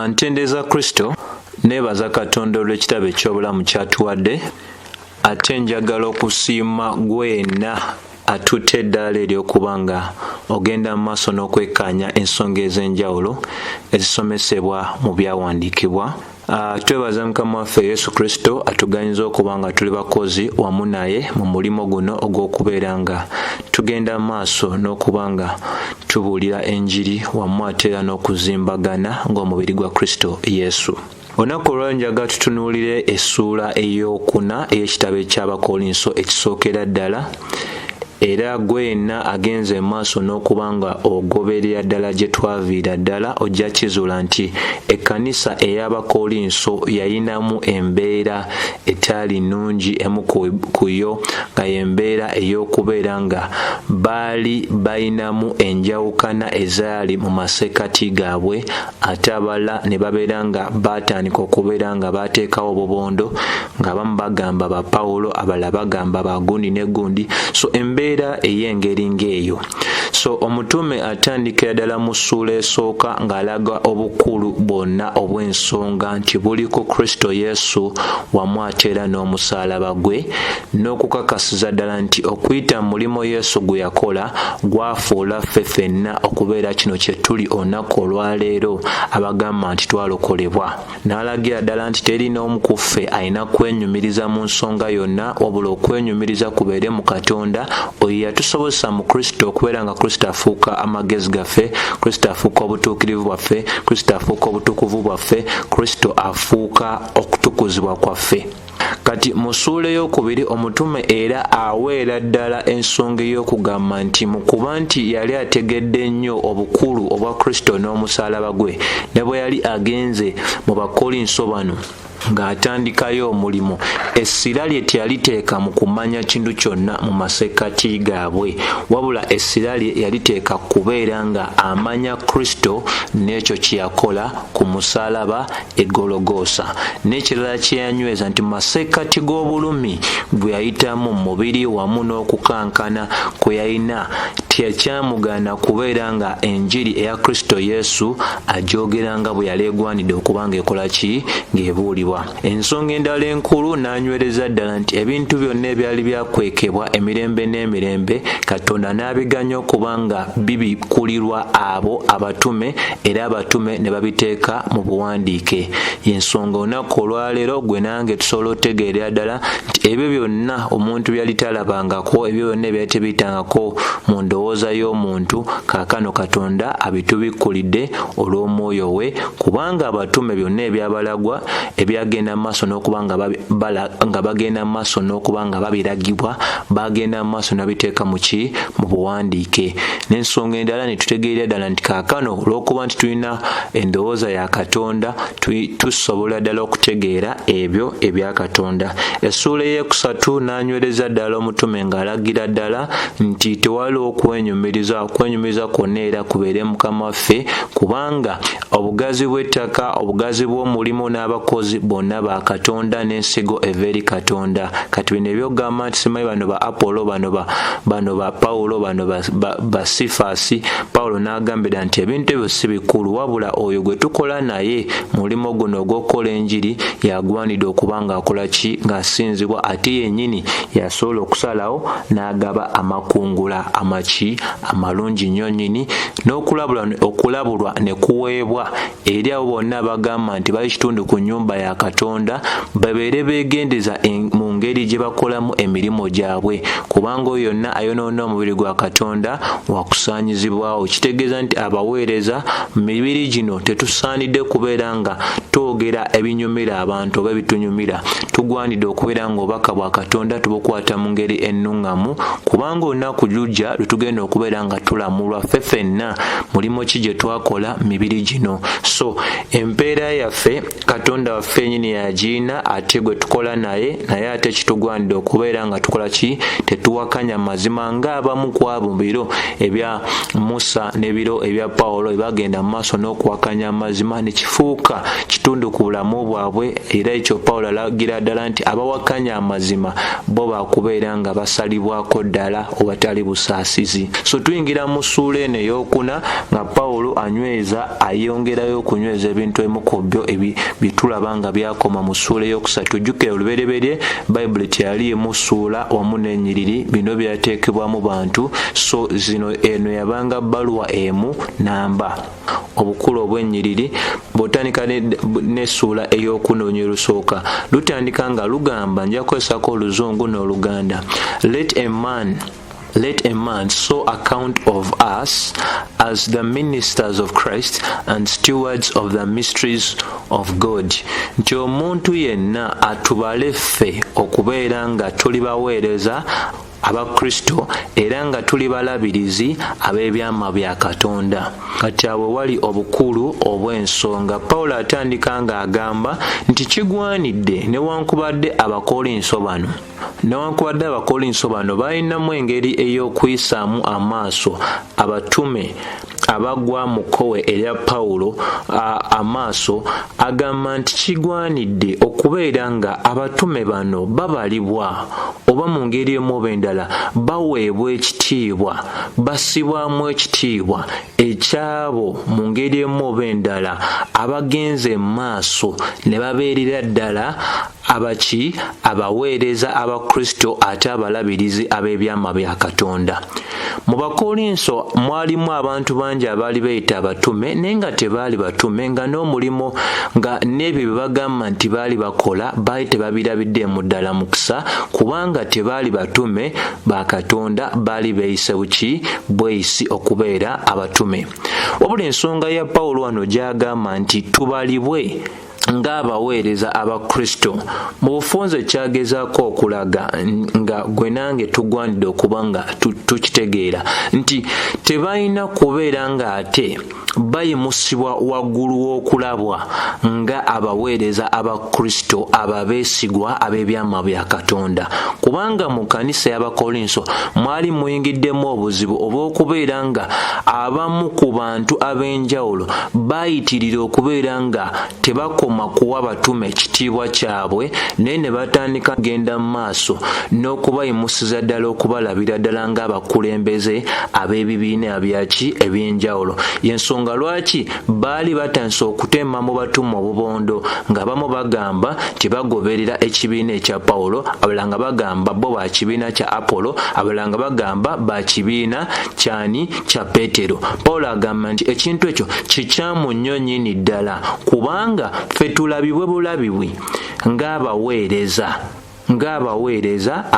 Ntendeza Kristo, neebaza Katonda olw'ekitabo eky'obulamu ky'atuwadde, ate njagala okusiima gwenna atutte eddaala ery'okuba nga ogenda mu maaso n'okwekkaanya ensonga ez'enjawulo ezisomesebwa mu byawandiikibwa. Twebaza Mukama waffe Yesu Kristo atuganyiza okuba nga tuli bakozi wamu naye mu mulimo guno ogw'okubeera nga tugenda mu maaso n'okuba nga tubuulira enjiri wamu ate era n'okuzimbagana ng'omubiri gwa Kristo Yesu. Olunaku olwaleero njagala tutunuulire essuula ey'okuna ey'ekitabo eky'Abakolinso ekisookera ddala. Era gwenna agenze maaso n'okuba nga ogoberera ddala gye twaviira ddala ojja kizuula nti ekkanisa ey'Abakolinso yayinamu embeera etaali nnungi emu ku yo nga y'embeera ey'okubeera nga baali bayinamu enjawukana ezaali mu masekkati gaabwe, ate abalala ne babeera nga baatandika okubeera nga baateekawo obubondo nga abamu bagamba ba Pawulo, abalala bagamba ba gundi ne gundi. So embeera ey'engeri ng'eyo. So omutume atandikira ddala mu ssuula esooka ng'alaga obukulu bwonna obw'ensonga nti buli ku Kristo Yesu wamu ate era n'omusaalaba gwe, n'okukakasiza ddala nti okuyita mu mulimo Yesu gwe yakola gwafuula ffe ffenna okubeera kino kye tuli olunaku olwaleero abagamba nti twalokolebwa. N'alagira ddala nti teri n'omu ku ffe alina kwenyumiriza mu nsonga yonna, wabula okwenyumiriza kubeere mu Katonda oyo yatusobozesa mu Kristo okubeera nga Kristo afuuka amagezi gaffe, Kristo afuuka obutuukirivu bwaffe, Kristo afuuka obutukuvu bwaffe, Kristo afuuka okutukuzibwa kwaffe. Kati mu ssuula ey'okubiri omutume era aweera ddala ensonga ey'okugamba nti mu kuba nti yali ategedde nnyo obukulu obwa Kristo n'omusaalaba gwe, ne bwe yali agenze mu Bakolinso bano ng'atandikayo omulimu, essira lye teyaliteeka mu kumanya kintu kyonna mu masekkati gaabwe, wabula essira lye yaliteeka kubeera nga amanya Kristo n'ekyo kye yakola ku musaalaba e Gologoosa, n'ekirala kye yanyweza nti mu masekkati g'obulumi bwe yayitamu mu mubiri wamu n'okukankana kwe yalina, tekyamugaana kubeera nga enjiri eya Kristo Yesu agyogera nga bwe yali egwanidde okuba ng'ekola ki, ng'ebuulibwa. Ensonga endala enkulu n'anywereza ddala nti ebintu byonna ebyali byakwekebwa emirembe n'emirembe, Katonda n'abiganya okuba nga bibikulirwa abo abatume, era abatume ne babiteeka mu buwandiike. Y'ensonga olunaku olwaleero gwe nange tusobola otegeerera ddala nti ebyo byonna omuntu byali talabangako, ebyo byonna ebyali tebiyitangako mu ndowooza y'omuntu, kaakano Katonda abitubikulidde olw'omwoyo we, kubanga abatume byonna ebyabalagwa byagenda mu maaso n'okuba nga bagenda mu maaso n'okuba nga babiragibwa, bagenda mu maaso n'abiteeka mu ki, mu buwandiike. N'ensonga endala ne tutegeerera ddala nti kaakano olw'okuba nti tulina endowooza ya Katonda tusobola ddala okutegeera ebyo ebya Katonda. Essuula ey'ekusatu n'anywereza ddala omutume ng'alagira ddala nti tewaliwo okwenyumiriza kwonna era kubeere Mukama waffe, kubanga obugazi bw'ettaka, obugazi bw'omulimu n'abakozi bonna ba Katonda n'ensigo eva eri Katonda. Kati bino ebyogamba nti simanyi bano ba Apolo, bano ba Pawulo, bano ba Sifaasi, Pawulo n'agambira nti ebintu ebyo si bikulu, wabula oyo gwe tukola naye mulimo guno ogw'okukola enjiri yagwanidde okuba ng'akola ki, ng'asinzibwa, ate yennyini yasobola okusalawo n'agaba amakungula amalungi nnyo nnyini, n'okulabulwa ne kuweebwa eri abo bonna abagamba nti bali kitundu ku nnyumba ya Katonda, babeere beegendeza mu ngeri gye bakolamu emirimu gyabwe, kubanga oyo yonna ayonoona omubiri gwa Katonda wakusaanyizibwawo. Kitegeeza nti abaweereza mu mibiri gino tetusaanidde kubeera nga twogera ebinyumira abantu oba ebitunyumira, tugwanidde okubeera nga obubaka bwa Katonda tubukwata mu ngeri ennuŋŋamu, kubanga olunaku lujja lwe tugenda okubeera nga tulamulwa ffe ffenna mulimo ki gye twakola mibiri gino. So empeera yaffe Katonda waffe nnyini yagiina, ate gwe tukola naye ate tekitugwanidde okubeera nga tukola ki tetuwakanya mazima ng'abamu ku abo biro ebya Musa ne biro ebya Pawulo ebagenda mu maaso n'okuwakanya amazima ne kifuuka kitundu ku bulamu bwabwe, era ekyo Pawulo alagira ddala nti abawakanya amazima bo bakubeera nga basalibwako ddala obatali busaasizi. So tuyingira mu ssuula eno ey'okuna nga Pawulo ayongerayo okunyweza ebintu ebimu ku byo bitulaba nga byakoma mu ssuula ey'okusatu. Ojjukira olubereberye Bayibuli teyaliimu ssuula wamu n'ennyiriri, bino byateekebwamu bantu, so eno yabanga bbaluwa emu namba. Obukulu obw'ennyiriri bw'otandika n'essuula ey'okunonya olusooka lutandika nga lugamba, nja kukozesako Oluzungu n'Oluganda, Let a man so account of us as the ministers of Christ and stewards of the mysteries of God. Nti omuntu yenna atubale ffe okubeera nga tuli baweereza abakristo era nga tuli balabirizi ab'ebyama bya Katonda. Kati awo wali obukulu obw'ensonga. Pawulo atandika ng'agamba nti kigwanidde newankubadde Abakolinso bano balinamu engeri ey'okuyisaamu amaaso abatume abagwa mu kkowe erya Pawulo amaaso, agamba nti kigwanidde okubeera nga abatume bano babalibwa oba mu ngeri emu oba endala baweebwa ekitiibwa, bassibwamu ekitiibwa ekyabo mu ngeri emu oba endala abagenze mu maaso ne babeerera ddala abaweereza abakristo ate abalabirizi ab'ebyama bya Katonda. Mu Bakolinso mwalimu abantu bangi abaali beeyita abatume naye nga tebaali batume, nga n'omulimo nga n'ebyo bye bagamba nti baali bakola baali tebabirabidde mu ddala mukisa, kubanga tebaali batume ba Katonda, baali beeyise bweyisi okubeera abatume. Wabula ensonga ya Pawulo wano gy'agamba nti tubalibwe ng'abaweereza abakristo mu bufunze kyagezaako okulaga nga gwe nange tugwanidde okuba nga tukitegeera nti tebalina kubeera nga ate bayimusibwa waggulu w'okulabwa nga abaweereza abakristo ababeesigwa ab'ebyama bya Katonda, kubanga mu kanisa y'Abakolinso mwali muyingiddemu obuzibu obw'okubeera nga abamu ku bantu ab'enjawulo bayitirira okubeera nga tebakoma kuwa batume ekitiibwa kyabwe, naye ne batandika genda mu maaso n'okubayimusiza ddala okubalabira ddala ng'abakulembeze ab'ebibiina eby'enjawulo. Y'ensonga lwaki baali batandise okutema mu batume obubondo, nga bamu bagamba tebagoberera ekibiina ekya Pawulo, abalala nga bagamba bo ba kibiina kya Apolo, abalala nga bagamba ba kibiina kya Peetero. Pawulo agamba nti ekintu ekyo kikyamu nnyo nnyini ddala, kubanga ffe tulabibwe bulabibwi ng'abaweereza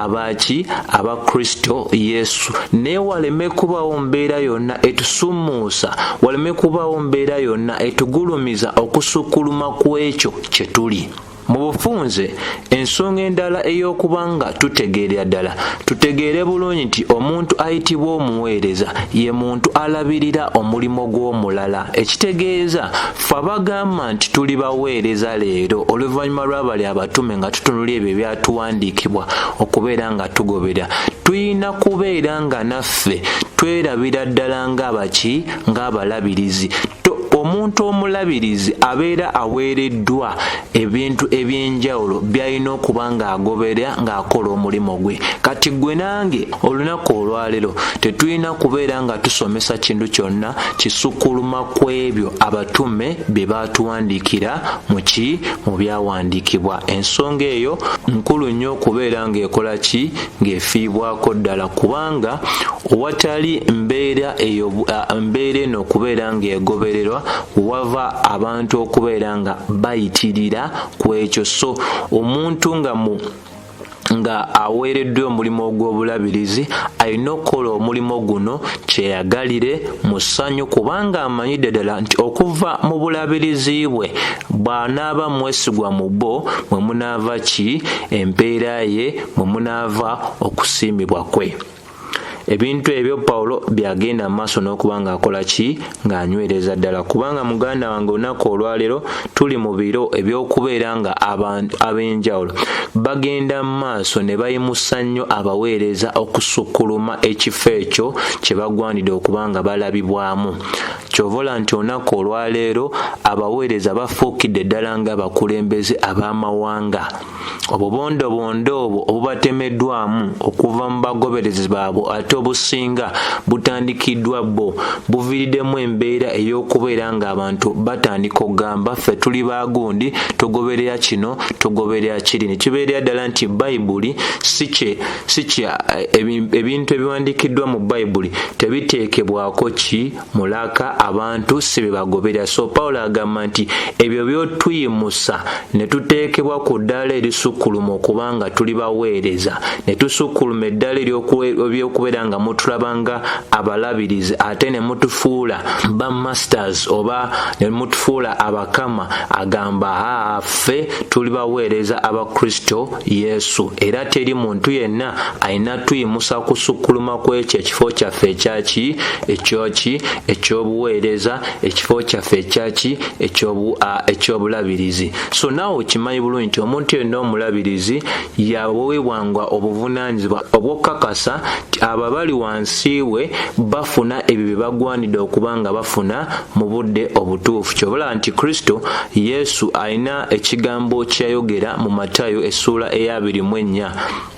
abakristo Yesu, naye waleme kubawo mbeera yonna etusumuusa, waleme kubawo mbeera yonna etugulumiza okusukkuluma ku ekyo kye tuli. Mu bufunze ensonga endala ey'okubanga tutegeere bulungi nti omuntu ayitibwa omuweereza ye muntu alabirira omulimo gw'omulala. Ekitegeeza ffe abagamba nti tuli baweereza leero oluvannyuma lw'abali abatume nga tutunulira ebyo ebyatuwandiikibwa okubeera nga tugobera, tuyina kubeera nga naffe twerabira ddala ng'abalabirizi. Omuntu omulabirizi abeera aweereddwa ebintu eby'enjawulo by'alina okuba ng'agobera ng'akola omulimu gwe. Kati gwe nange olunaku olwaleero tetulina kubeera nga tusomesa kintu kyonna kisukkuluma ku ebyo abatume bye baatuwandiikira mu byawandiikibwa. Ensonga eyo nkulu nnyo okubeera ng'ekola ng'efiibwako ddala, kubanga owatali mbeera eno okubeera ng'egobererwa wava abantu okubeera nga bayitirira ku ekyo. So omuntu nga aweereddwa omulimu ogw'obulabirizi alina okukola omulimu guno kyeyagalire mu ssanyu, kubanga amanyidde ddala nti okuva mu bulabirizi bwe bw'anaaba mwesigwa mu bbo mwe munaava empeera ye, mwe munaava okusiimibwa kwe. ebintu ebyo Pawulo byagenda maaso n'okubanga akola ki ng'anywereza ddala, kubanga muganda wange olunaku olwaleero tuli mu biro ebyokubeera nga abantu ab'enjawulo bagenda maaso ne bayimusa nnyo abaweereza okusukkuluma ekifo ekyo kye bagwanidde okubanga balabibwamu. Kyovola nti olunaku olwaleero abaweereza bafuukidde ddala nga bakulembeze ab'amawanga. Obubondobondo obwo obubatemeddwamu okuva mu bagoberezi baabwe ate obusinga butandikiddwa bo buviiriddemu embeera ey'okubeera ng'abantu batandika okugamba ffe tuli bagundi tugoberera kino tugoberera kiri, ne kibeerera ddala nti Bayibuli ebintu ebiwandiikiddwa mu Bayibuli tebiteekebwako ki mulaka, abantu si bye bagoberera. So Pawulo agamba nti ebyo by'otuyimusa ne tuteekebwa ku ddaala erisukkuluma okubanga tuli baweereza, ne tusukkuluma eddala eby'okubeera nga mutulabanga abalabirizi ate ne mutufuula ba masters oba ne mutufuula abakama, agamba ffe tuli baweereza aba Kristo Yesu, era teri muntu yenna ayina tuyimusa kusukkuluma kw'ekyo ekifo kyaffe ekyobuweereza, ekifo kyaffe ekyobulabirizi. So naawe okimanyi bulungi nti omuntu yenna omulabirizi yaweebwanga obuvunaanyizibwa obw'okukakasa abo abali wansi we bafuna ebyo bye bagwanidde okubanga bafuna mu budde obutuufu. Kyobola nti Kristo Yesu alina ekigambo kyayogera mu Matayo essuula eya 24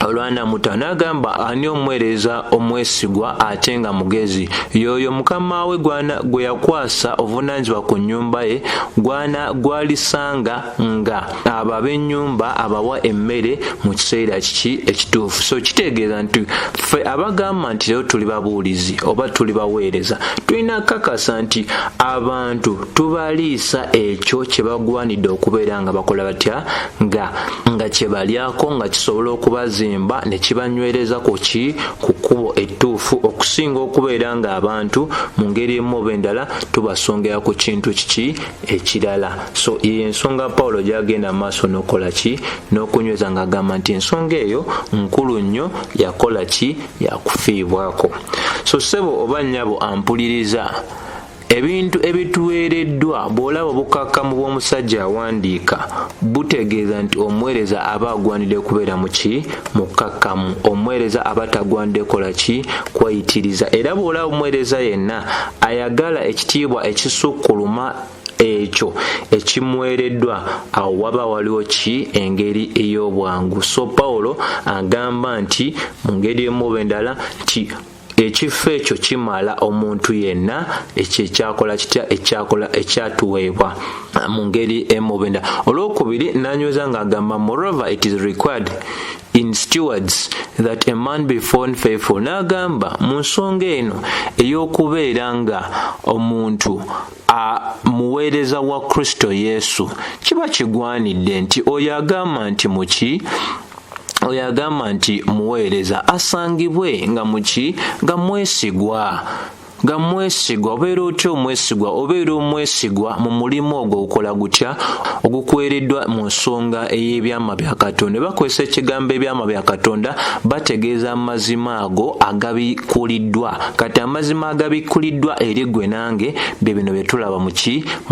olw'anamuta n'agamba, ani omuweereza omwesigwa ate nga mugezi? Y'oyo mukama we gwe yakwasa obuvunaanyizibwa ku nnyumba ye gw'alisanga nga abo ab'ennyumba abawa emmere mu kiseera ekituufu. So kitegeeza nti ffe abagamba nti lero tuli babuulizi oba tuli baweereza, tulina kakasa nti abantu tubaliisa ekyo kye bagwanidde okubeera nga bakola batya nga kye balyako nga kisobola okubazimba ne kibanywereza ku kkubo ettuufu, okusinga okubeera nga abantu mu ngeri emu oba endala tubasongera ku kintu ekirala. So ensonga Pawulo gy'agenda maaso n'okola n'okunyweza ng'agamba nti ensonga eyo nkulu nnyo, yakola yakufiibwako. So ssebo oba nnyabo ampuliriza, ebintu ebituweereddwa bw'olaba obukakkamu bw'omusajja awandiika butegeeza nti omuweereza aba agwanidde kubeera mu kakkamu, omuweereza aba tagwanidde kola kweyitiriza. Era bw'olaba omuweereza yenna ayagala ekitiibwa ekisukkuluma ekyo ekimuweereddwa, awo waba waliwo engeri ey'obwangu. So Pawulo agamba nti mu ngeri emu oba endala nti ekifo ekyo kimala omuntu yenna ekyakola ekyatuweebwa mu ngeri emu oba endala. Olwokubiri nanyweza ng'agamba, moreover it is required in stewards that a man be found faithful. N'agamba mu nsonga eno ey'okubeera nga omuntu muweereza wa Kristo Yesu kiba kigwanidde nti oyo agamba nti oyo agamba nti muweereza asangibwe nga mwesigwa. Obeera otya omwesigwa? Obeera omwesigwa mu mulimu ogwo gukola gutya ogukwereddwa mu nsonga ey'ebyama bya Katonda. Bakozesa ekigambo ebyama bya Katonda bategeeza amazima ago agabikuliddwa. Kati amazima agabikuliddwa eri gwe nange bye bino bye tulaba mu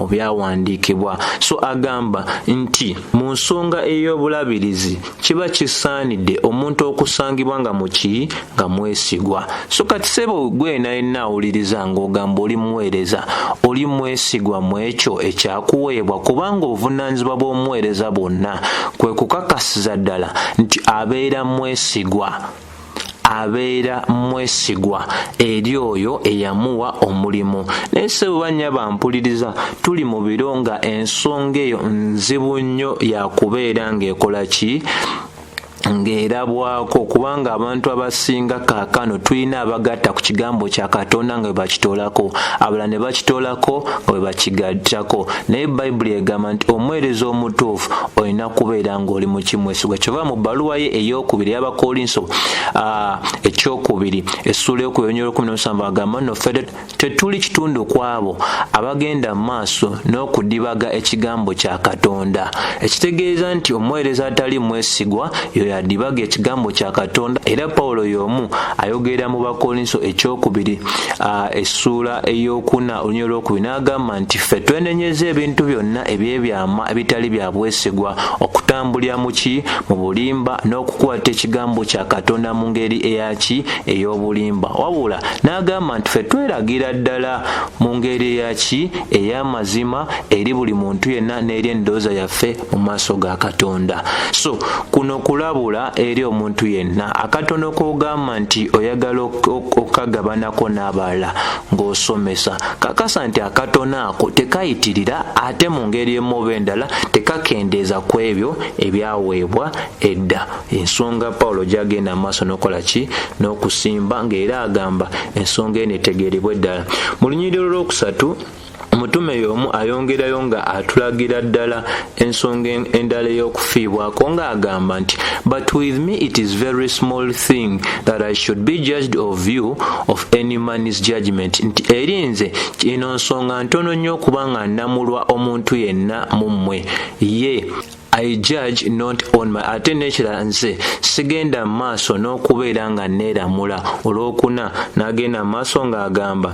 byawandiikibwa. So agamba nti mu nsonga ey'obulabirizi kiba kisaanidde omuntu okusangibwa nga mwesigwa. So kati ssebo gwe nayenna awuliriza ng'ogamba oli muweereza, oli mwesigwa mu ekyo ekyakuweebwa, kubanga obuvunaanyizibwa bw'omuweereza bwonna kwe kukakasiza ddala nti abeera mwesigwa eri oyo eyamuwa omulimu. Naye ssebo bannya bampuliriza, tuli mu biro nga ensonga eyo nzibu nnyo yakubeera ng'ekola ng'erabwako, kubanga abantu abasinga kaakano tulina abagatta ku kigambo kya Katonda nga bwe bakitoolako, abalala ne bakitoolako nga bwe bakigattako. Naye Bayibuli egamba nti omuweereza omutuufu olina kubeera ng'oli mu kimwesigwa. Kyova mu bbaluwa ye ey'okubiri y'Abakolinso ekyokubiri essuula y'okubiri agamba nno ffe tetuli kitundu ku abo abagenda mu maaso n'okudibaga ekigambo kya Katonda. Ekitegeeza nti omuweereza atali mwesigwa yadibaga ekigambo kya Katonda. Era Pawulo y'omu ayogera mu Bakolinso ekyokubiri essula ey'okuna olunyiro lw'okubiri n'agamba nti ffe twenenyeza ebintu byonna eby'ebyama ebitali bya bwesigwa okutambulira mu bulimba n'okukwata ekigambo kya Katonda mu ngeri eyaki ey'obulimba. Wabula n'agamba nti ffe tweragira ddala mu ngeri eyaki ey'amazima eri buli muntu yenna n'eri endowooza yaffe mu maaso ga Katonda. So kuno kulabula eri omuntu yenna akatono k'ogamba nti oyagala okagabanako n'abalala ng'osomesa, kakasa nti akatono ako tekayitirira ate mu ngeri emu oba endala tekakendeeza ku ebyo ebyaweebwa edda. Ensonga Pawulo gy'agenda maaso n'okola ki n'okusimba, ng'era agamba ensonga eno etegeerebwe ddala. Mu lunyiriro lw'okusatu omutume y'omu ayongerayo nga atulagira ddala ensonga endala ey'okufiibwako ng'agamba nti but with me it is very small thing that I should be judged of you of any man's judgment. Nti eri nze ino nsonga ntono nnyo okuba nga nnamulwa omuntu yenna mu mmwe. Ye I judge not on my ate nekira nze sigenda maaso n'okubeera nga neeramula. Olwokuna n'agenda maaso ng'agamba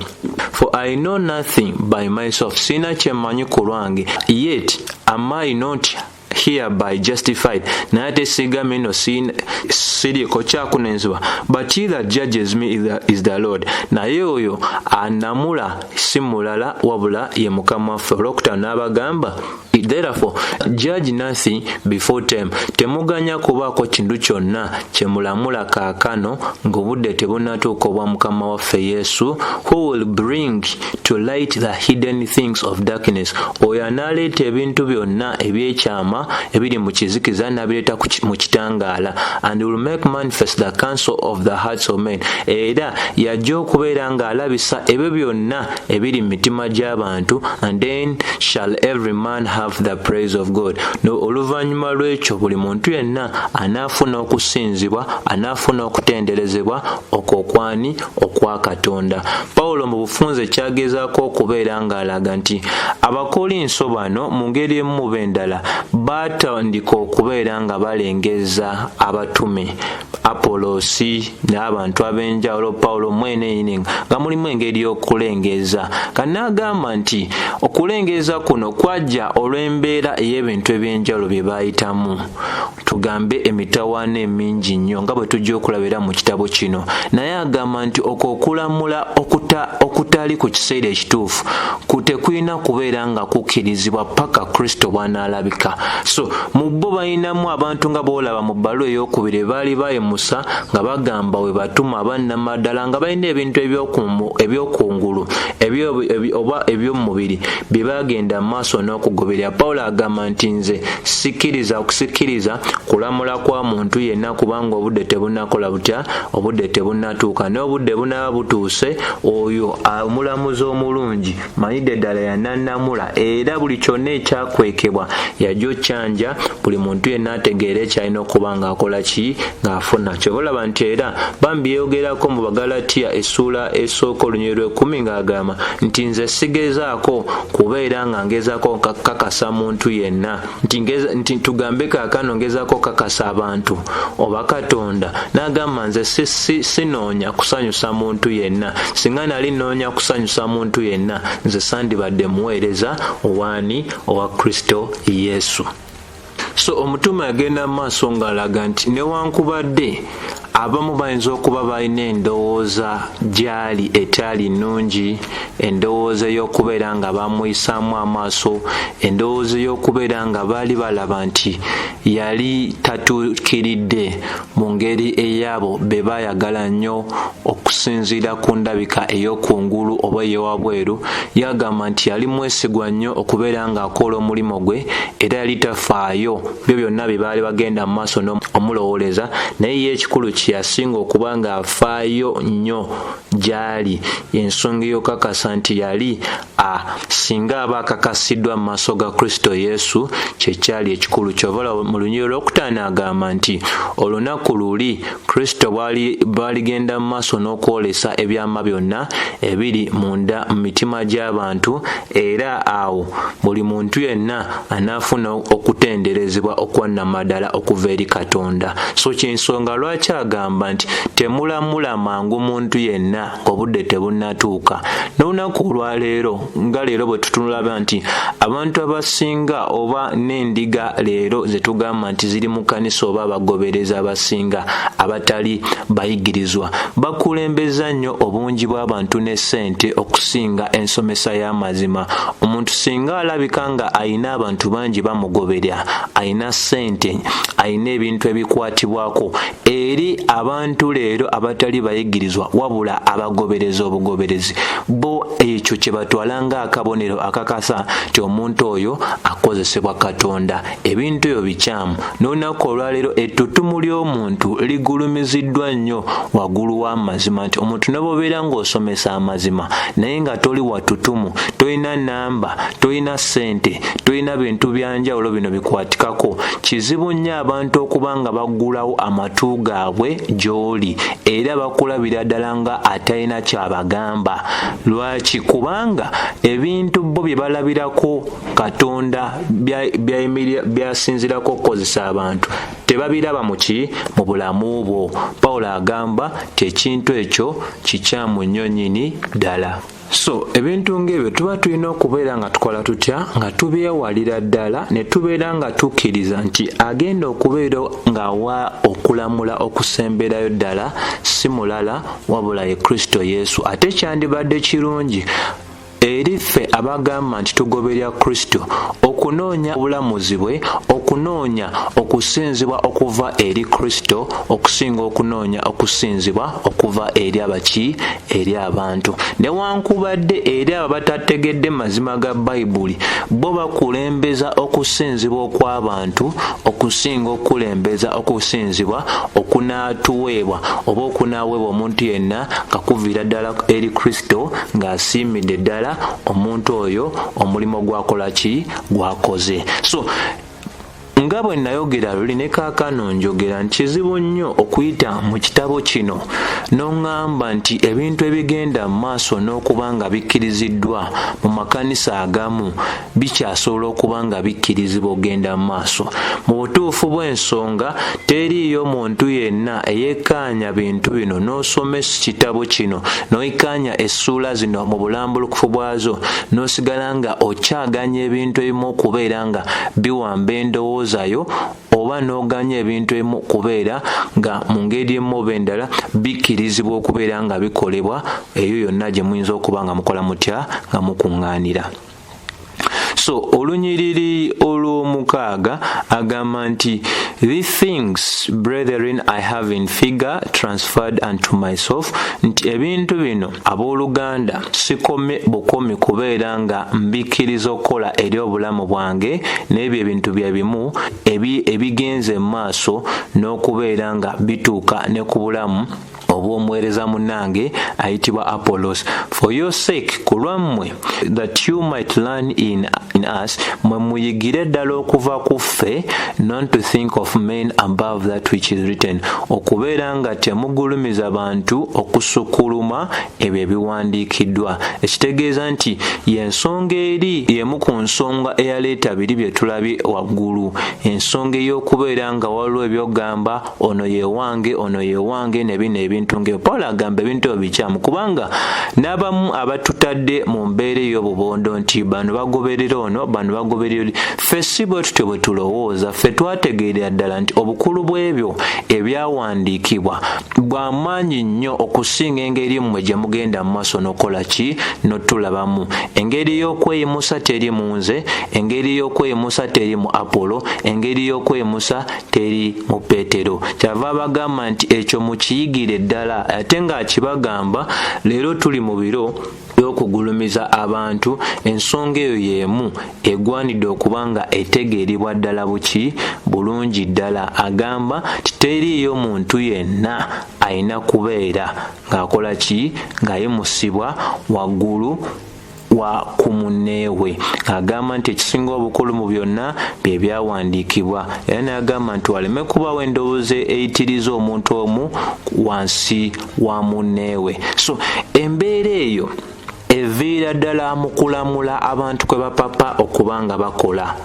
for I know nothing by myself, sina kyemmanyi ku lwange, yet am I not hereby justified, naye ate sigambye no siriiko kyakunenzebwa, but he that judges me is the Lord. Naye oyo anamula si mulala wabula ye Mukama waffe. Olwokutaano n'abagamba therefore judge nothing before time, temuganya kubaako kintu kyonna kyemulamula kaakano ng'obudde tebunatuuka obwa Mukama waffe Yesu, who will bring to light the hidden things of darkness. Oyo anaaleeta ebintu byonna ebyekyama ebiri mu kizikiza n'abireeta mu kitangaala, and will make manifest the counsel of the hearts of men. Era yajja okubeera ng'alabisa ebyo byonna ebiri mu mitima gy'abantu, and then shall every man have the praise of God. No, oluvannyuma lw'ekyo buli muntu yenna anaafuna okusinzibwa, anaafuna okutenderezebwa okwokwani okwa Katonda. Pawulo mu bufunze kyagezaako okubeera ng'alaga nti Abakolinso bano mu ngeri emu mu b'endala baatandika okubeera nga balengeza abatume Apolosi n'abantu ab'enjawulo, Pawulo mwene nga mulimu engeri y'okulengeza. Kanagamba nti okulengeza kuno kwajja olw'embeera ey'ebintu eby'enjawulo bye baayitamu, tugambe emitawaana emingi nnyo nga bwe tujja okulabira mu kitabo kino. Naye agamba nti okulamula okutali ku kiseera ekituufu tekulina kubeera nga kukkirizibwa paka Kristo bw'anaalabika. So mu bo balinamu abantu nga boolaba mu bbaluwa ey'okubiri baali bayimusa nga bagamba we batuma bannamaddala nga balina ebintu ebyokungulu oba eby'omubiri bye bagenda mu maaso n'okugoberera. Pawulo agamba nti nze okusikiriza kulamula kwa muntu yenna, kubanga obudde tebunakola butya, obudde tebunatuuka. N'obudde bunaaba butuuse, oyo omulamuzi omulungi manyidde ddala yanannamula, era buli kyonna ekyakwekebwa yajja okyanja buli muntu yenna ategeera ekyalina okuba ng'akola ki ng'afuna. Kyoba olaba nti era bambi yeeyogerako mu Bagalatiya essula esooka olunyiriro 10 ng'agamba nti nze sigezaako kubeera nga ngezaako kakasa muntu yenna, nti tugambe kaakano ngezaako kakasa abantu oba Katonda. N'agamba nze sinoonya kusanyusa muntu yenna, singa nali noonya kusanyusa muntu yenna nze sandibadde muweereza owaani owa Kristo Yesu. So omutume agenda mu maaso ng'alaga nti newankubadde abamu bayinza okuba balina endowooza gyali etaali nnungi, endowooza y'okubeera nga bamuyisaamu amaaso, endowooza y'okubeera nga baali balaba nti yali tatuukiridde mu ngeri ey'abo be baayagala nnyo okusinziira ku ndabika ey'okungulu oba ey'ewabweru. Yagamba nti yali mwesigwa nnyo okubeera ng'akola omulimu gwe, era yali tafaayo byo byonna bye baali bagenda mu maaso n'omulowooleza. Naye ye ekikulu nti yasinga okuba nga afaayo nnyo gy'ali. Ensonga ey'okakasa nti yali singa aba akakasiddwa mu maaso ga Kristo Yesu kyekyali ekikulu. Kyova mu Lunyiriri olwokutaano agamba nti olunaku luli Kristo bwaligenda mu maaso n'okwolesa ebyama byonna ebiri munda mu mitima gy'abantu, era awo buli muntu yenna anaafuna okutenderezebwa okwannamadala okuva eri Katonda. So kyensonga lwaki agamba nti temulamula mangu muntu yenna ng'obudde tebunnatuuka. N'olunaku olwaleero nga leero bwe tutunulaba nti abantu abasinga oba n'endiga leero ze tugamba nti ziri mu kkanisa oba abagobereza abasinga abatali bayigirizwa bakulembeza nnyo obungi bw'abantu ne ssente okusinga ensomesa y'amazima. Omuntu singa alabika nga ayina abantu bangi bamugoberera, ayina ssente, ayina ebintu ebikwatibwako eri abantu leero abatali bayigirizwa wabula abagobereza obugoberezi, bo ekyo kye batwala nga akabonero akakasa nti omuntu oyo akozesebwa Katonda. Ebintu ebyo bikyamu. N'olunaku olwaleero ettutumu ly'omuntu ligulumiziddwa nnyo waggulu w'amazima nti omuntu ne bw'obeera ng'osomesa amazima naye nga toli watutumu, tolina namba, tolina ssente, tolina bintu byanjawulo bino bikwatikako, kizibu nnyo abantu okuba nga baggulawo amatu gaabwe gy'oli era bakulabira ddala nga atalina kyabagamba. Lwaki? Kubanga ebintu bo bye balabirako Katonda byasinzirako okukozesa abantu tebabiraba mu bulamu bwo. Pawulo agamba ti ekintu ekyo kikyamu nnyo nnyini ddala. So ebintu ng'ebyo tuba tulina okubeera nga tukola tutya, nga tubyewalira ddala ne tubeera nga tukkiriza nti agenda okubeera ng'awa okulamula okusemberayo ddala si mulala wabula ye Kristo Yesu. Ate kyandibadde kirungi eri ffe abagamba nti tugoberera Kristo okunoonya obulamuzi bwe, okunoonya okusinzibwa okuva eri Kristo okusinga okunoonya okusinzibwa okuva eri eri abantu. Newankubadde eri abo batategedde mazima ga Bayibuli, bo bakulembeza okusinzibwa okw'abantu okusinga okulembeza okusinzibwa okunaatuweebwa oba okunaaweebwa omuntu yenna kakuviira ddala eri Kristo ng'asiimidde ddala omuntu oyo omulimo gwakola gwakoze. So nga bwe nayogera luli ne kaakano njogera nti kizibu nnyo okuyita mu kitabo kino n'oŋŋamba nti ebintu ebigenda mu maaso n'okuba nga bikkiriziddwa mu makanisa agamu bikyasobola okuba nga bikkirizibwa ogenda mu maaso. Mu butuufu bw'ensonga teriiyo muntu yenna eyeekkaanya bintu bino n'osomesa kitabo kino n'oyikkaanya essuula zino mu bulambulukufu bwazo n'osigala nga okyaganya ebintu ebimu okubeera nga biwamba endowooza oba n'oganya ebintu ebimu kubeera nga mu ngeri emu oba endala bikkirizibwa okubeera nga bikolebwa, eyo yonna gye muyinza okuba nga mukola mutya nga mukuŋŋaanira. So olunyiriri olw'omukaaga agamba nti these things brethren I have in figure transferred unto myself, nti ebintu bino abooluganda sikome bukomi kubeera nga mbikkiriza okukola eri obulamu bwange, n'ebyo ebintu bya bimu ebigenze mu maaso n'okubeera nga bituuka ne ku bulamu obw'omuweereza munnange ayitibwa Apollos. For your sake, ku lwammwe, that you might learn in us, mwe muyigire ddala okuva ku ffe, not to think of men above that which is written, okubeera nga temugulumiza bantu okusukkuluma ebyo ebiwandiikiddwa. Ekitegeeza nti y'ensonga eri y'emu ku nsonga eyaleeta biri bye tulabye waggulu, ensonga ey'okubeera nga waliwo ebyogamba ono ye wange, ono ye wange, ne bino ebintu ng'ebyo. Pawulo agamba ebintu ebyo bikyamu kubanga n'abamu abatutadde mu mbeera ey'obubondo nti bano bagoberera ono, bano bagoberera oli. Ffe si bwe tutyo bwe tulowooza. Ffe twategeerera ddala nti obukulu bw'ebyo ebyawandiikibwa bwa maanyi nnyo okusinga engeri mmwe gye mugenda mu maaso n'okola n'otulabamu. Engeri y'okweyimusa teri mu nze, engeri y'okweyimusa teri mu Apolo, engeri y'okweyimusa teri mu Peetero. Kyava abagamba nti ekyo mukiyigire ddala ate ng'akibagamba leero tuli mu biro by'okugulumiza abantu. Ensonga eyo y'emu egwanidde okuba nga etegeeribwa ddala bulungi ddala. Agamba titeriiyo muntu yenna alina kubeera ng'akola ng'ayimusibwa waggulu wa ku munneewe. Agamba nti ekisinga obukulu mu byonna bye byawandiikibwa, era n'agamba nti waleme kubawo endowooza eyitiriza omuntu omu wansi wa munneewe. So embeera eyo eviira ddala mu kulamula abantu kwe bapapa okuba nga bakola.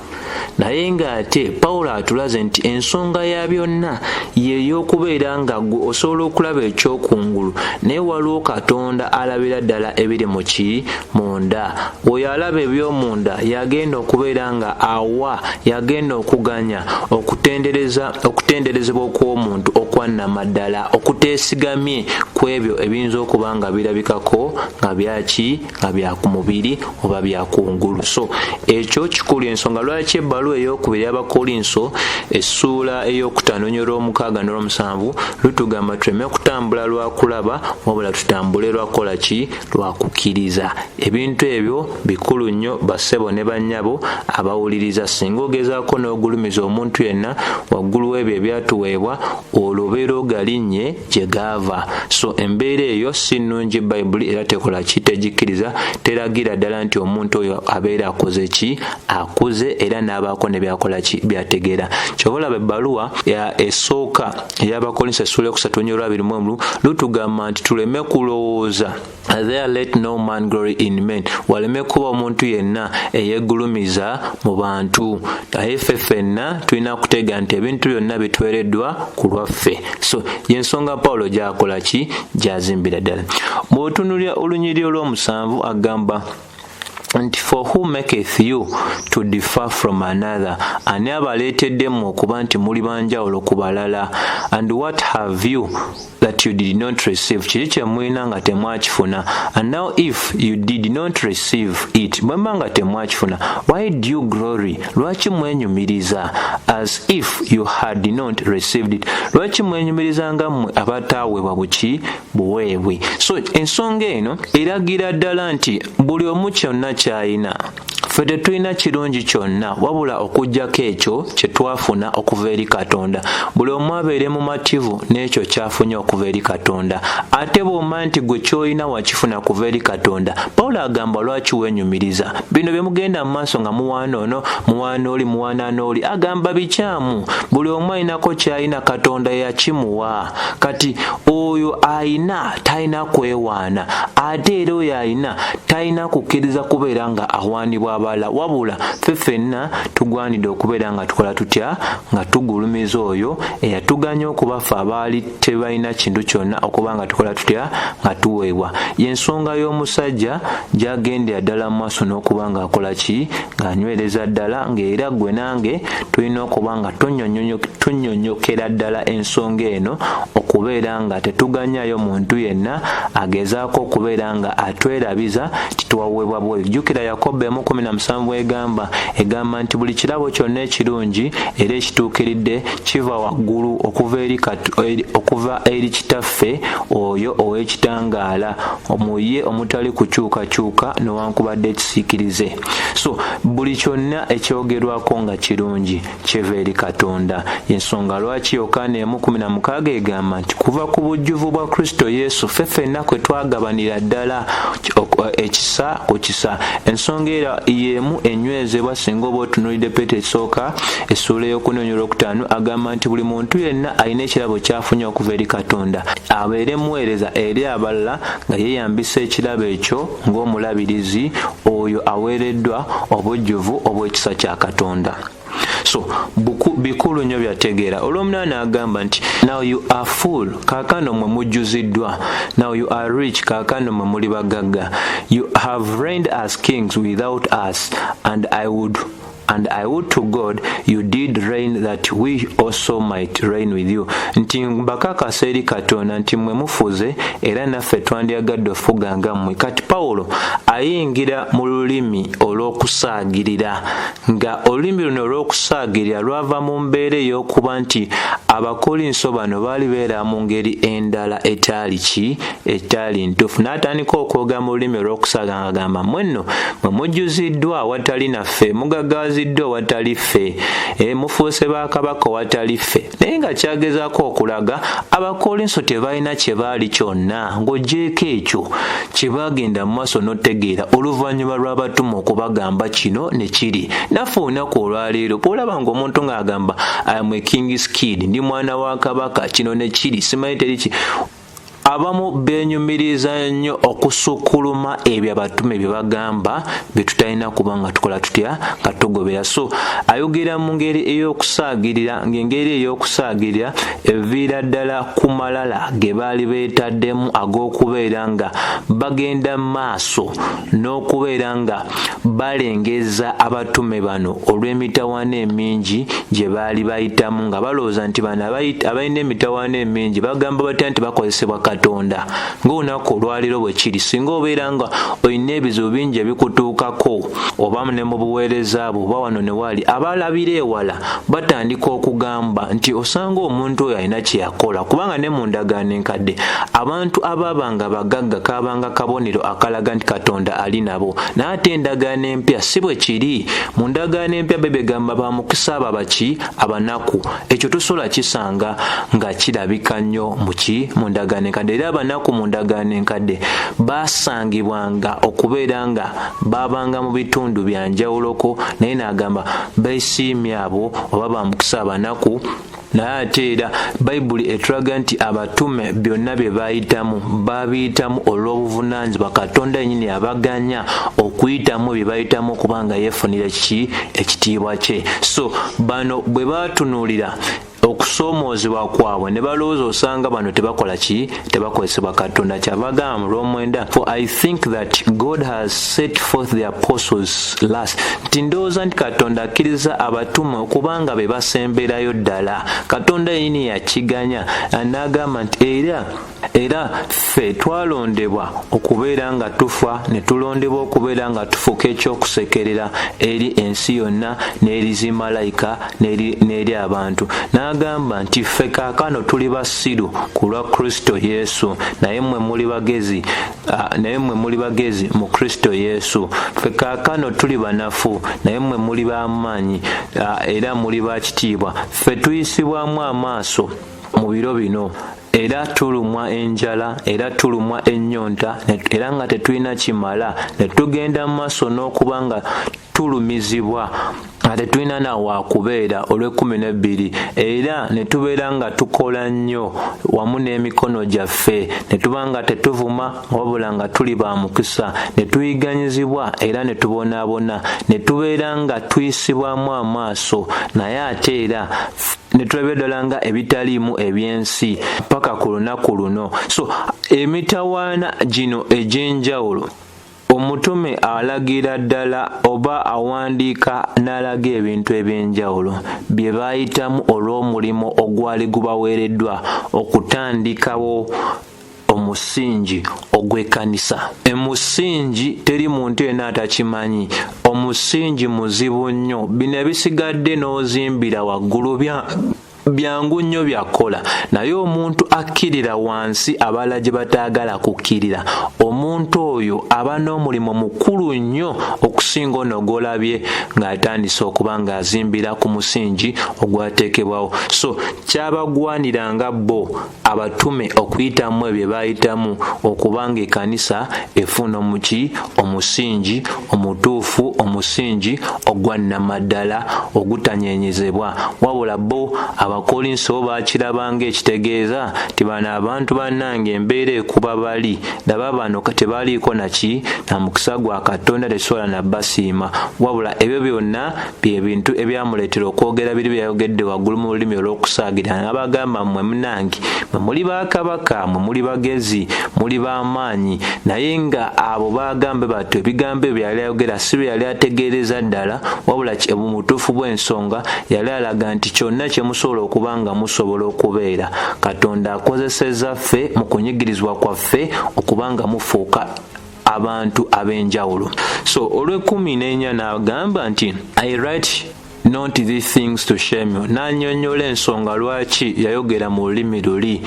Naye ng'ate Pawulo atulaze nti ensonga ya byonna y'ey'okubeera nga gwe osobola okulaba ekyokungulu, naye waliwo Katonda alabira ddala ebiri munda. Oyo alaba eby'omunda yagenda okubeera nga awa, yagenda okuganya okutenderezebwa okw'omuntu okwannama ddala, okuteesigamye ku ebyo ebiyinza okuba nga birabikako nga nga bya ku mubiri oba bya kungulu. So ekyo kikulu. Ensonga lwaki ebbaluwa ey'okubiri y'Abakolinso essuula ey'okutaano olw'omukaaga n'olw'omusanvu lutugamba tuleme kutambula lwa kulaba wabula tutambule lwa kukola lwa kukkiriza. Ebintu ebyo bikulu nnyo bassebo ne bannyabo abawuliriza. Singa ogezaako n'ogulumiza omuntu yenna waggulu w'ebyo ebyatuweebwa, olwo obeera ogalinnye gye gaava. So embeera eyo si nnungi. Bayibuli era tekola tegikkiriza, teragira ddala nti omuntu oyo abeera akuze era n'abaako ne byakola byategeera. Kyova olaba ebbaluwa esooka ey'Abakolinso essuula 3:21 lutugamba nti tuleme kulowooza there let no man glory in men, waleme kuba omuntu yenna eyeggulumiza mu bantu. Naye ffe ffenna tulina kuteega nti ebintu byonna bitwereddwa ku lwaffe. So y'ensonga Pawulo gy'akola gy'azimbira ddala. Bw'otunuulira olunyiriri olw'omusanvu agamba nti for who maketh you to differ from another, ani abaleeteddemu okuba nti muli banjawulo ku balala? And what have you that you did not receive? Kiri kye mulina nga temwakifuna. And now if you did not receive it, bwemba nga temwakifuna, why do you glory? Lwaki mwenyumiriza? As if you had not received it. Lwaki mwenyumiriza nga mmwe abataaweebwa buweebwe? So ensonga eno eragira ddala nti buli omu kyonna kyayina. Ffe tetulina kirungi kyonna wabula okuggyako ekyo kye twafuna okuva eri Katonda. Buli omu abeere mumativu n'ekyo kyafunye okuva eri Katonda. Ate bw'omanya nti gwe ky'olina wakifuna kuva eri Katonda, Pawulo agamba lwaki weenyumiriza? Bino bye mugenda mu maaso nga muwaana ono, muwaana oli, muwaana oli, agamba bikyamu. Buli omu alinako ky'alina Katonda yakimuwa. Kati oyo alina talina kwewaana, ate era oyo alina talina kukkiriza kubeera nga awaanibwa abala, wabula ffe ffenna tugwanidde okubeera nga tukola tutya, nga tugulumiza oyo eyatuganya okuba ffe abaali tebalina kintu kyonna okuba nga tukola tutya, nga tuweebwa. Y'ensonga y'omusajja gy'agendera ddala mu maaso n'okuba ng'akola ng'anywereza ddala, ng'era gwe nange tulina okuba nga tunnyonnyokera ddala ensonga eno, okubeera nga tetuganyaayo muntu yenna agezaako okubeera nga atwerabiza tituwaweebwa bweru. Jjukira Yakobo 1:17 egamba nti buli kirabo kyonna ekirungi era ekituukiridde kiva waggulu okuva eri kitaffe oyo ow'ekitangaala, omuye omutali kukyukakyuka newankubadde ekisiikirize. So buli kyonna ekyogerwako nga kirungi kiva eri Katonda. Y'ensonga lwaki Yokaana 1:16 egamba nti kuva ku bujjuvu bwa Kristo Yesu ffe ffenna kwe twagabanira ddala ekisa ku kisa. Ensonga era y'emu enywezebwa singa oba otunuulidde Peetero esooka essuula y'okunonyolwokutaano agamba nti buli muntu yenna alina ekirabo kyafunye okuva eri Katonda, abeere muweereza eri abalala nga yeeyambisa ekirabo ekyo ng'omulabirizi oyo aweereddwa obujjuvu obw'ekisa kya Katonda. So bikulu nnyo byategeera. Olw'omunaana agamba nti now you are full, kaakano mwe mujjuziddwa. Now you are rich, kaakano mwe muli bagagga. You have reigned as kings without us, and I would And I would to God you did reign that we also might reign with you. Nti mbakakasa eri Katonda nti mwe mufuze era naffe twandyagadde ofuga nga mmwe. Kati Pawulo ayingira mu lulimi olw'okusaagirira, nga olulimi luno olw'okusaagirira lwava mu mbeera ey'okuba nti Abakolinso bano baali beera mu ngeri endala etaali ntuufu. N'atandika okwoga mu lulimi olw'okusaaga ng'agamba mwenno mwe mujjuziddwa awatali naffe, mugaggawaziddwa awatali ffe, mufuuse ba kabaka awatali ffe. Naye nga kyagezaako okulaga Abakolinso tebalina kye baali kyonna, ng'oggyeko ekyo kye baagenda mu maaso n'otegeera oluvannyuma lw'abatuma okubagamba kino ne kiri. Naffe olunaku olwaleero bw'olaba ng'omuntu ng'agamba I am a king's kid, ndi mwana wa kabaka, kino ne kiri, simanyi teri ki. Abamu beenyumiriza nnyo okusukkuluma ebyo abatume bye bagamba bye tutalina kuba nga tukola tutya nga tugobera. So ayogera mu ngeri ey'okusaagirira, ng'engeri ey'okusaagirira eviira ddala ku malala ge baali beetaddemu ag'okubeera nga bagenda maaso n'okubeera nga balengeza abatume bano olw'emitawaana emingi gye baali bayitamu, nga balowooza nti bano abalina emitawaana emingi bagamba batya nti bakozesebwa Katonda. Ng'olunaku olwaleero bwe kiri, singa obeera nga olina ebizibu bingi ebikutuukako oba ne mu buweereza bwo oba wano ne waali, abalabira ewala batandika okugamba nti osanga omuntu oyo alina kye yakola, kubanga ne mu ndagaano enkadde abantu abaabanga bagagga kaabanga kabonero akalaga nti Katonda ali nabo. Naye ate endagaano empya si bwe kiri. Mu ndagaano empya begamba ba mukisa ababaki abanaku. Ekyo tusobola kisanga nga kirabika nnyo mu ndagaano enkadde. Era abanaku mu ndagaano enkadde baasangibwanga okubeera nga baabanga mu bitundu bya njawuloko, naye n'agamba beesiimye abo oba bamukisa abanaku. Naye ate era Bayibuli etulaga nti abatume byonna bye babiyitamu olw'obuvunaanyizibwa Katonda yennyini abaganya okuyitamu bye bayitamu okubanga yeefunira ekitiibwa kye. So bano bwe baatunuulira okusoomoozebwa kwabwe ne balowooza osanga bano tebakola ki, tebakozesebwa Katonda. Kyabagamba mu Lwomwenda, for I think that God has set forth the apostles last. Nti ndowooza nti Katonda akkiriza abatume okubanga be basemberayo ddala. Katonda yennyini yakiganya, n'agamba nti era ffe twalondebwa okubeera nga tufa, ne tulondebwa okubeera nga tufuuka ekyokusekerera eri ensi yonna n'eri zimalayika n'eri abantu. N'agamba nti ffe kaakano tuli basiru ku lwa Kristo Yesu, naye mmwe muli bagezi mu Kristo Yesu. Ffe kaakano tuli banafu, naye mmwe muli b'amaanyi era muli ba kitiibwa. Ffe tuyisibwamu amaaso mu biro bino, era tulumwa enjala, era tulumwa ennyonta, era nga tetulina kimala, ne tugenda mu maaso n'okuba nga tulumizibwa, ate tulina nawa kubeera olw'12, era ne tubeera nga tukola nnyo wamu n'emikono gyaffe, ne tuba nga tetuvuma wabula nga tuli ba mukisa, ne tuyiganyizibwa era ne tubonaabona, ne tubeera nga tuyisibwamu amaaso, naye ate era ne tulabira ddala nga ebitaliimu eby'ensi paka ku lunaku luno. So emitawaana gino egy'enjawulo omutume alagira ddala oba awandiika n'alaga ebintu eby'enjawulo bye baayitamu olw'omulimu ogwali gubaweereddwa okutandikawo omusingi ogw'ekkanisa. Emusingi teri muntu yenna atakimanyi. Omusingi muzibu nnyo. Bino ebisigadde n'ozimbira waggulu byangu nnyo byakola, naye omuntu akkirira wansi abala gye bataagala kukkirira, omuntu oyo aba n'omulimu mukulu nnyo okusinga ono gw'olabye ng'atandise okuba ng'azimbira ku musingi ogwateekebwawo. So kyabagwaniranga bo abatume okuyitamu ebyo baayitamu okuba nga ekkanisa efuna omusingi omutuufu, omusingi ogwa nnamaddala ogutanyeenyezebwa, wabula bo Abakolinso bakirabanga ekitegeeza ti bano abantu bannange embeera ekuba bali laba bano tebaliiko naki na mukisa gwa Katonda tesobola na basiima wabula ebyo byonna bye bintu ebyamuleetera okwogera biri byayogedde waggulu mu lulimi olw'okusaagirana abagamba mmwe munnange muli bakabaka muli bagezi muli b'amaanyi naye nga abo bagambe batyo ebigambo ebyo yali ayogera si bye yali ategeereza ddala wabula mu butuufu bw'ensonga yali alaga nti kyonna kye musobola okuba nga musobola okubeera Katonda akozesezza ffe mu kunyigirizibwa kwaffe okuba nga mufuuka abantu ab'enjawulo. So olw'14 n'agamba nti I write not these things to shame you. N'annyonnyola ensonga lwaki yayogera mu lulimi luli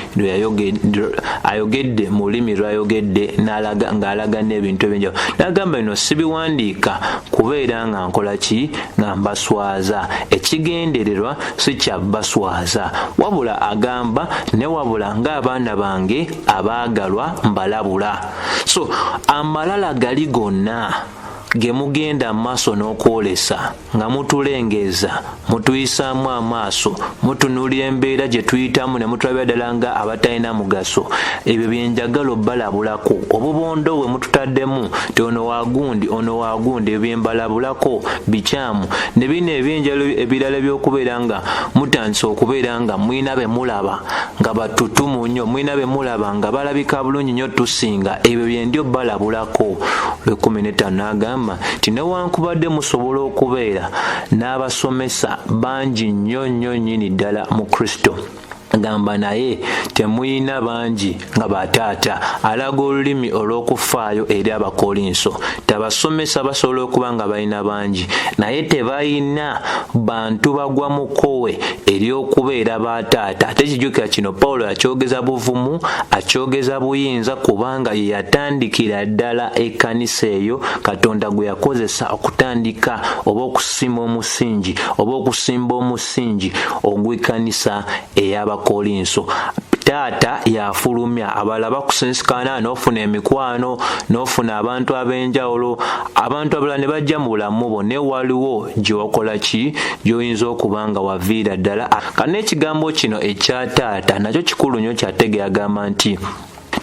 ayogedde mu lulimi lw'ayogedde ng'alaga n'ebintu ebyenjawulo. N'agamba bino sibiwandiika kubeera nga nkola ki nga mbaswaza. Ekigendererwa si kya baswaza wabula agamba ne wabula ng'abaana bange abaagalwa mbalabula. So amalala gali gonna ge mugenda maaso n'okwolesa nga mutulengeza mutuyisaamu amaaso mutunuulira embeera gye tuyitamu ne mutulabira ddala nga abatalina mugaso ebyo byenjagala obbalabulako obubondo bwe mututaddemu ti ono waagundi ebyo byembalabulako bikyamu ne bino ebyenjalo ebirala by'okubeera nga mutandise okubeera nga mwina be mulaba nga batutumu nnyo mwina be mulaba nga balabika bulungi nnyo tusinga ebyo byendi obbalabulako. 15 n'agamba ti newankubadde musobola okubeera n'abasomesa bangi nnyo nnyini ddala mu Kristo gamba naye temuyina bangi nga bataata. Alaga olulimi olw'okufaayo eri Abakolinso. Tabasomesa basobola okuba nga balina bangi naye tebalina bantu bagwa mu kkowe ery'okubeera bataata. Ate kijjukira kino Pawulo akyogeza buvumu akyogeza buyinza kubanga ye yatandikira ddala ekkanisa eyo Katonda gwe yakozesa okutandika oba okusimba omusingi ogw'ekkanisa ey'Abakolinso. Taata yafulumya abalala bakusensikana n'ofuna emikwano n'ofuna abantu ab'enjawulo abantu abalala ne bajja mu bulamu bo ne waliwo gye wakola ki gy'oyinza okuba nga waviira ddala. Kana ekigambo kino ekya taata nakyo kikulu nnyo kyategeera agamba nti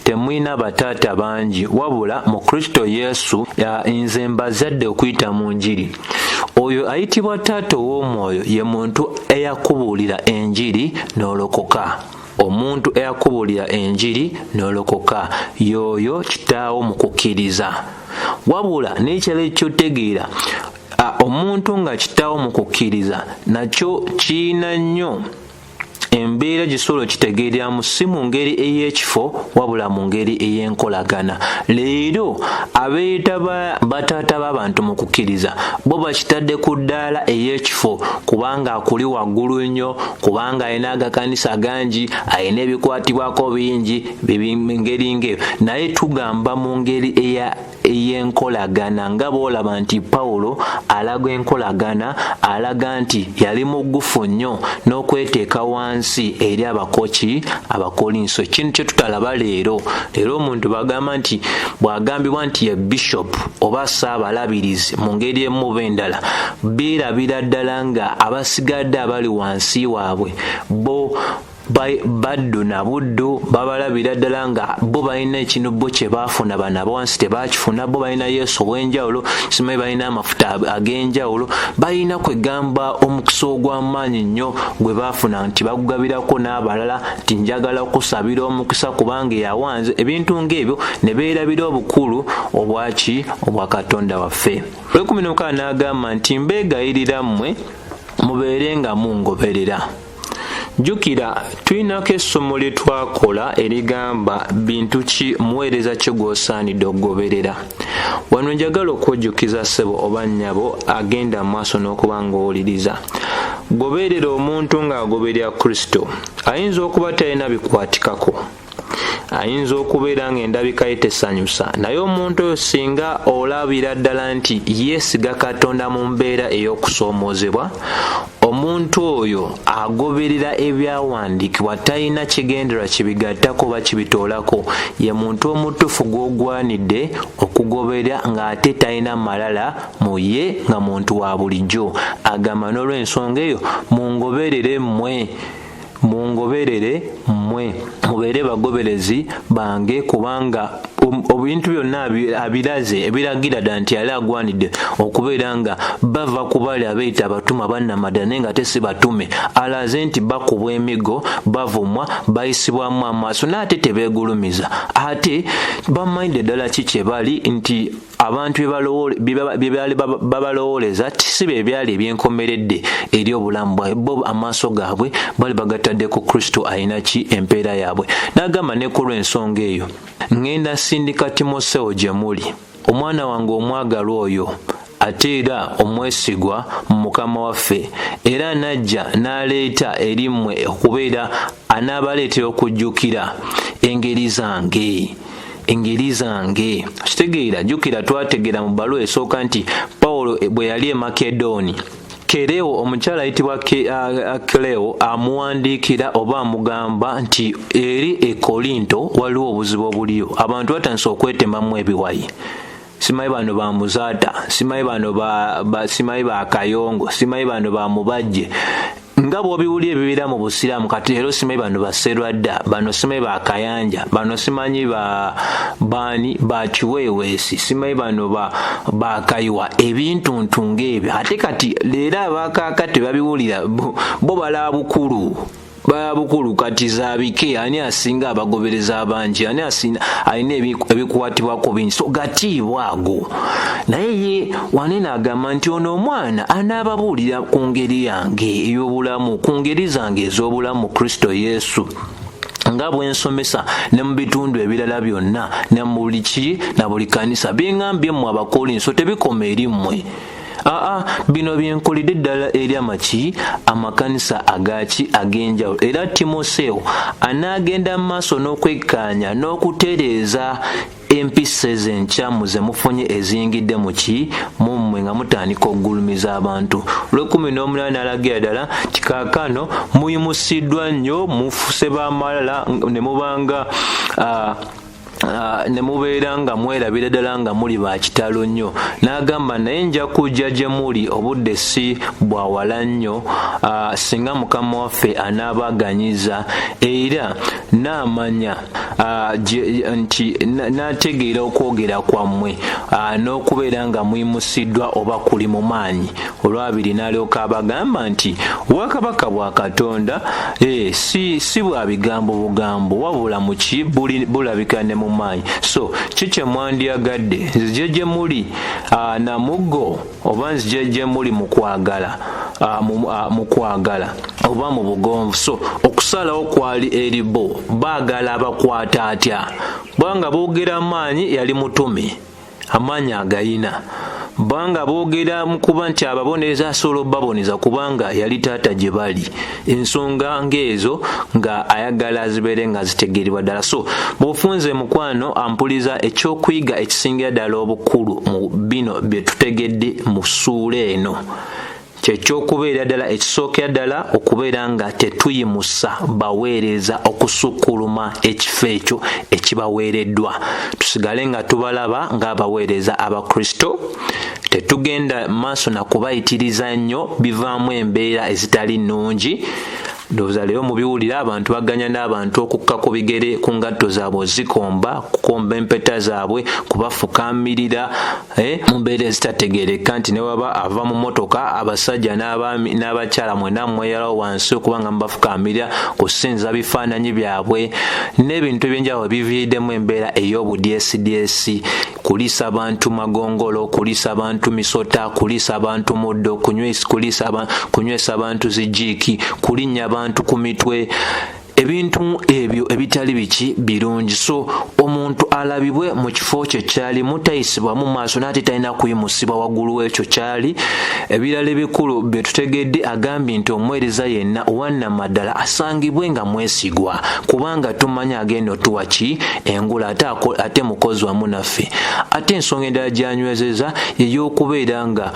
temwina bataata bangi wabula mu Kristo Yesu nze mbazadde okuyita mu njiri. Oyo ayitibwa taata ow'omwoyo ye muntu eyakubuulira enjiri n'olokoka. Omuntu eyakubuulira enjiri n'olokoka y'oyo kitaawo mu kukkiriza. Wabula n'ekirala ekyotegeera omuntu nga kitaawo mu kukkiriza nakyo kiyina nnyo embeera gisobola okitegeereramu si mu ngeri ey'ekifo wabula mu ngeri ey'enkolagana. Leero abeeyita bataata b'abantu mu kukkiriza bo bakitadde ku ddaala ey'ekifo kubanga akuli waggulu nnyo kubanga alina agakanisa gangi alina ebikwatibwako bingi ngeri ng'eyo naye tugamba mu ngeri ey'enkolagana nga boolaba nti Pawulo alaga enkolagana alaga nti yali muggufu nnyo n'okweteeka wansi eri Abakolinso. Kintu kye tutalaba leero omuntu bagamba nti bw'agambibwa nti ye bishop oba saabalabirizi mu ngeri emu b'endala beerabira ddala nga abasigadde abali wansi waabwe bo baddu na buddu babalabira ddala nga bo balina ekintu bo kye baafuna bano abawansi tebakifuna. Bo balina Yesu ow'enjawulo simanyi balina amafuta ag'enjawulo balina kwegamba omukisa ogw'amaanyi nnyo gwe baafuna nti bagugabirako n'abalala nti njagala okusabira omukisa kubanga yawanze ebintu ng'ebyo ne beerabira obukulu obwa Katonda waffe. 16 n'agamba nti mbeegayirira mmwe mubeere nga mungoberera. Jjukira tulinako essomo lye twakola erigamba bintu ki muweereza ki gw'osaanidde okugoberera. Wano njagala okwejjukiza ssebo oba nnyabo agenda mu maaso n'okuba ng'owuliriza. Goberera omuntu ng'agoberera Kristo ayinza okuba talina bikwatikako ayinza okubeera ng'endabika ye tesanyusa naye omuntu oyo singa olabira ddala nti yeesiga Katonda mu mbeera ey'okusoomoozebwa omuntu oyo agoberera ebyawandiikibwa talina kigendererwa kibigattako oba kibitoolako ye muntu omutuufu gw'ogwanidde okugoberera ng'ate talina malala mu ye nga muntu wa bulijjo. Agamba n'olw'ensonga eyo mungoberere mmwe mungoberere mmwe mubeere bagoberezi bange kubanga ebintu byonna abiraze ebiragira ddala nti yali agwanidde okubeera nga bava ku bali abeeyita abatuma bannamaddala naye nga ate si batume, alaze nti bakubwa emigo, bavumwa, bayisibwamu amaaso naate tebeegulumiza, ate bamanyidde ddala ki kye bali nti abantu bye babalowooleza si bye byali ebyenkomeredde eri obulamu bwabwe, bo amaaso gaabwe bali bagatadde ku Kristo ayina ki empeera yaabwe. N'agamba ne ku lw'ensonga eyo ngenda sindika Timoseewo gye muli, omwana wange omwagalwa oyo ate era omwesigwa mu Mukama waffe, era najja n'aleeta eri mmwe okubeera anaabaleetera okujjukira engeri zange. Kitegeera jjukira twategeera mu bbaluwa esooka nti Pawulo bwe yali e Makedoni, Kereo omukyala ayitibwa Kereo amuwandiikira oba amugamba nti eri e Kolinto waliwo obuzibu obuliyo, abantu batandise okwetemamu ebiwayi. Simanyi bano ba Muzaata, simanyi bano simanyi ba Kayongo, simanyi bano ba Mubajje, nga bw'obiwulira ebibeera mu busiraamu kati rero simanyi bano ba Sserwadda, bano simanyi ba Kayanja, bano simanyi ba Kiweeweesi, simanyi bano ba Kayiwa, ebintu ng'ebyo. Ate kati leero abakaakati babiwulira bo balaba bukulu kati zaabike, ani asinga abagobereza abangi, ani asinga alina ebikwatibwako bingi, so gatiibwa ago. Naye ye wanene agamba nti ono omwana anaababuulira ku ngeri yange ey'obulamu, ku ngeri zange ez'obulamu Kristo Yesu, nga bwensomesa ne mu bitundu ebirala byonna ne mu buli ki na buli kanisa. Byeŋŋambye mmwe Abakolinso tebikoma eri mmwe. Bino byenkolidde ddala eri amakanisa ag'enjawulo. Era Timoseewo anaagenda mu maaso n'okwekkaanya n'okutereeza empisa enkyamu ze mufunye eziyingidde mu mmwe nga mutandika okugulumiza abantu. Olw'18 n'alagira ddala kikaakano muyimusiddwa nnyo, mufuse b'amalala ne mubanga ne mubeera nga mwerabira ddala nga muli ba kitalo nnyo. N'agamba naye nja kujja gye muli obudde si bwawala nnyo singa Mukama waffe anaabaganyiza, era n'amanya nti n'ategeera okwogera kwammwe n'okubeera nga muyimusiddwa oba kuli mu maanyi. Olwabiri n'alyoka abagamba nti Obwakabaka bwa Katonda si bwa bigambo bugambo, wabula muki bulabika ne mu maanyi. So kikye mwandyagadde nzije gye muli na muggo, oba nzije gye muli mu kwagala oba mu bugonvu. So okusalawo kwali eri bo, baagala abakwata atya, bwanga boogera maanyi yali mutume, amaanyi agayina. Banga boogera mukuba nti ababonereza asobola obbaboneza kubanga yali taata gye bali. Ensonga ng'ezo nga ayagala azibeere nga zitegeerwa ddala. So bw'ofunze mukwano ampuliza ekyokuyiga ekisingira ddala obukulu mu bino bye tutegedde mu ssuula eno, kyekyokubeera ddala ekisookera ddala okubeera nga tetuyimusa baweereza okusukkuluma ekifo ekyo ekibaweereddwa. Tusigale nga tubalaba ng'abaweereza Abakristo, tetugenda maaso na kubayitiriza nnyo, bivaamu embeera ezitali nnungi. Ndowooza leero mubiwulira abantu baganya n'abantu okukka ku bigere ku ngatto zaabwe zikomba, kukomba empeta zaabwe, kubafukaamirira mu mbeera ezitategeereka, nti ne waba ava mu motoka abasajja n'abakyala mwena mweyalawo wansi okubanga mubafukaamirira, kusinza bifaananyi byabwe n'ebintu ebyenjawulo biviiriddemu embeera ey'obudyesidyesi, kuliisa abantu magongolo, kuliisa abantu misota, kuliisa abantu muddo, kunywesa abantu zijiiki, kulinnya abantu ku mitwe, ebintu ebyo ebitali biki birungi. So omuntu alabibwe mu kifo kye kyali, mutayisibwa mu maaso n'ate talina kuyimusibwa waggulu w'ekyo kyali. Ebirala ebikulu bye tutegedde, agambye nti omuweereza yenna owannamaddala asangibwe nga mwesigwa, kubanga tumanyi agenda otuwa ki engula, ate mukozi wamu naffe. Ate ensonga endala gy'anywezeza ey'okubeera nga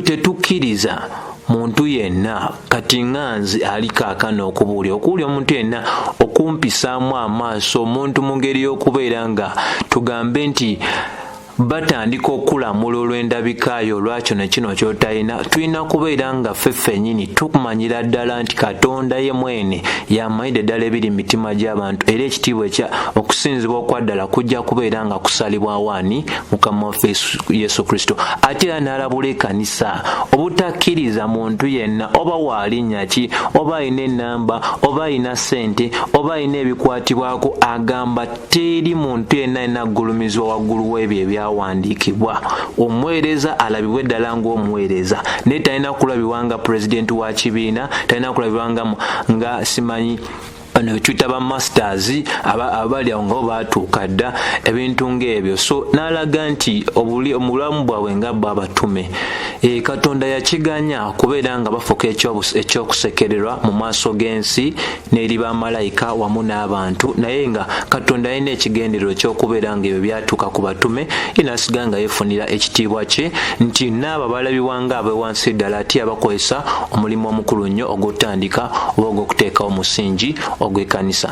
tetukkiriza muntu yenna, kati nganzi ali kaakano okubuulira omuntu yenna okumpisaamu amaaso, omuntu mu ngeri y'okubeera nga tugambe nti batandika okulamula olw'endabikaayo olwakyo ne kino ky'otalina. Tulina kubeera nga ffe ffennyini tukumanyira ddala nti Katonda ye mwene y'amanyidde ddala ebiri mu mitima gy'abantu, era ekitiibwa okusinzibwa okwa ddala kujja kubeera nga kusalibwa awaani Mukama waffe Yesu Kristo. Ate era n'alabula ekkanisa obutakkiriza muntu yenna, oba waalinnya ki, oba alina ennamba, oba alina ssente, oba alina ebikwatibwako, agamba teri muntu yenna alina aggulumizibwa waggulu w'ebyo ebyawandiikibwa. Omuweereza alabibwe ddala ng'omuweereza, naye talina kulabibwa nga pulezidenti wa kibiina, talina kulabibwa nga simanyi twita ba masters abali awo nga baatuuka dda, ebintu ng'ebyo. So n'alaga nti omulamu bwabwe nga bo abatume. Katonda yakiganya kubeera nga bafuuka ekyokusekererwa mu maaso g'ensi n'eri bamalayika wamu n'abantu, naye nga Katonda alina ekigenderero ky'okubeera nga ebyo byatuuka ku batume, n'asiga nga yeefunira ekitiibwa kye nti n'abo balabibwa nga ab'ewansi ddala ate abakozesa omulimu omukulu nnyo ogw'otandika oba ogw'okuteekawo omusingi ogw'ekkanisa.